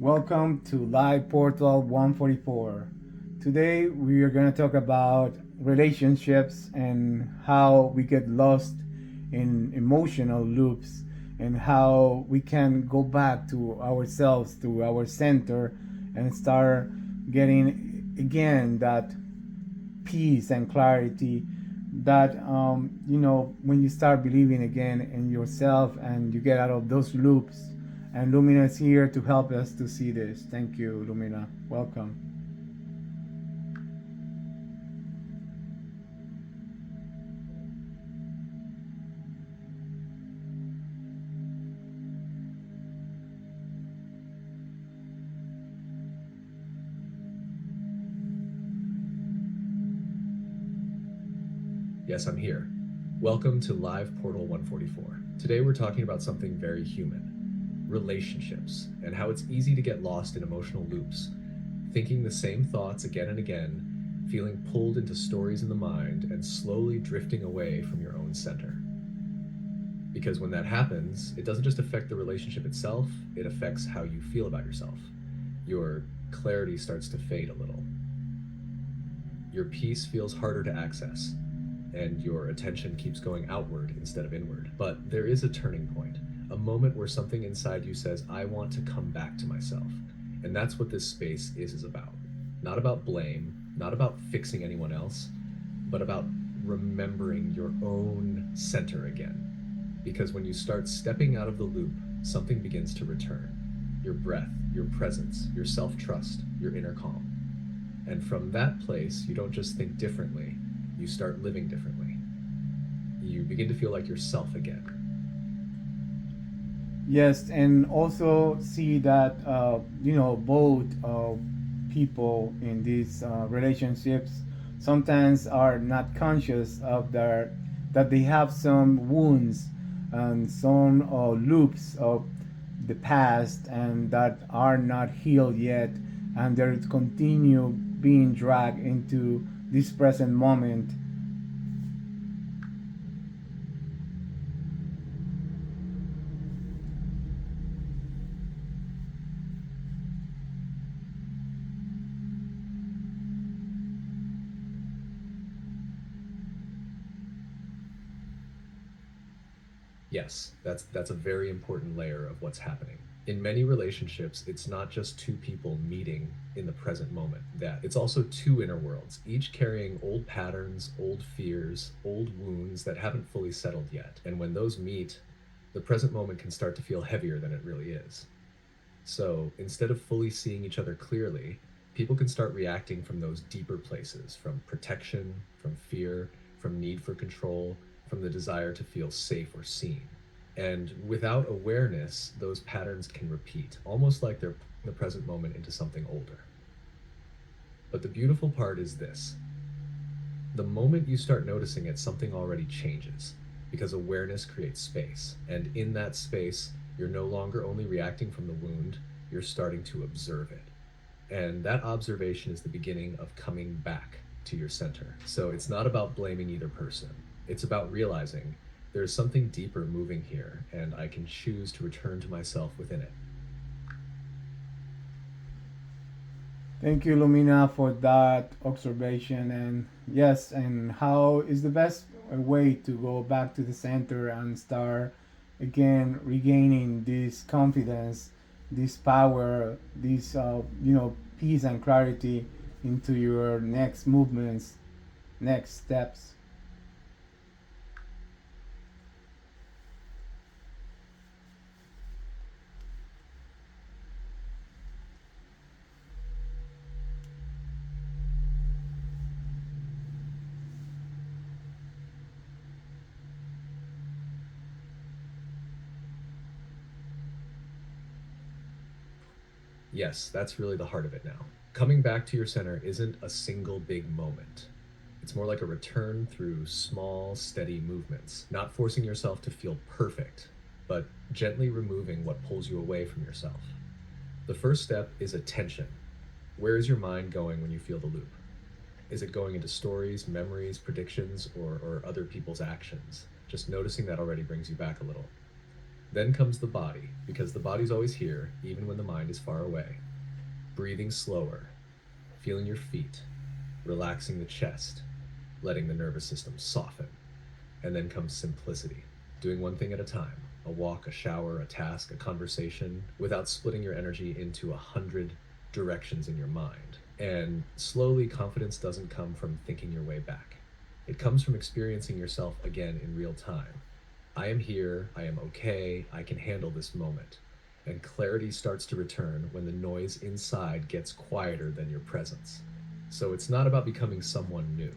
Welcome to LightPortal144. Today we are going to talk about relationships and how we get lost in emotional loops and how we can go back to ourselves, to our center, and start getting again that peace and clarity that when you start believing again in yourself and you get out of those loops. And Lumina is here to help us to see this. Thank you, Lumina. Welcome. Yes, I'm here. Welcome to Live Portal 144. Today we're talking about something very human: relationships, and how it's easy to get lost in emotional loops, thinking the same thoughts again and again, feeling pulled into stories in the mind, and slowly drifting away from your own center. Because when that happens, it doesn't just affect the relationship itself, it affects how you feel about yourself. Your clarity starts to fade a little. Your peace feels harder to access, and your attention keeps going outward instead of inward. But there is a turning point, a moment where something inside you says, I want to come back to myself. And that's what this space is about. Not about blame, not about fixing anyone else, but about remembering your own center again. Because when you start stepping out of the loop, something begins to return: your breath, your presence, your self trust, your inner calm. And from that place, you don't just think differently, you start living differently. You begin to feel like yourself again. Yes, and also see that both people in these relationships sometimes are not conscious of their that they have some wounds and some loops of the past and that are not healed yet, and they continue being dragged into this present moment. Yes, that's a very important layer of what's happening. In many relationships, it's not just two people meeting in the present moment. That it's also two inner worlds, each carrying old patterns, old fears, old wounds that haven't fully settled yet. And when those meet, the present moment can start to feel heavier than it really is. So instead of fully seeing each other clearly, people can start reacting from those deeper places: from protection, from fear, from need for control, from the desire to feel safe or seen. And without awareness, those patterns can repeat, almost like they're the present moment into something older. But the beautiful part is this: the moment you start noticing it, something already changes, because awareness creates space. And in that space, you're no longer only reacting from the wound, you're starting to observe it. And that observation is the beginning of coming back to your center. So it's not about blaming either person, it's about realizing there's something deeper moving here, and I can choose to return to myself within it. Thank you, Lumina, for that observation. And yes, and how is the best way to go back to the center and start again regaining this confidence, this power, this peace and clarity into your next movements, next steps. Yes, that's really the heart of it now. Coming back to your center isn't a single big moment. It's more like a return through small, steady movements, not forcing yourself to feel perfect, but gently removing what pulls you away from yourself. The first step is attention. Where is your mind going when you feel the loop? Is it going into stories, memories, predictions, or other people's actions? Just noticing that already brings you back a little. Then comes the body, because the body's always here, even when the mind is far away. Breathing slower, feeling your feet, relaxing the chest, letting the nervous system soften. And then comes simplicity, doing one thing at a time, a walk, a shower, a task, a conversation, without splitting your energy into 100 directions in your mind. And slowly, confidence doesn't come from thinking your way back. It comes from experiencing yourself again in real time. I am here, I am okay, I can handle this moment. And clarity starts to return when the noise inside gets quieter than your presence. So it's not about becoming someone new.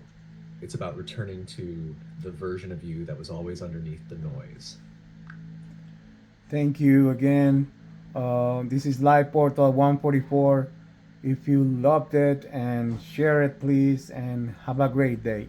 It's about returning to the version of you that was always underneath the noise. Thank you again. This is Live Portal 144. If you loved it, and share it, please, and have a great day.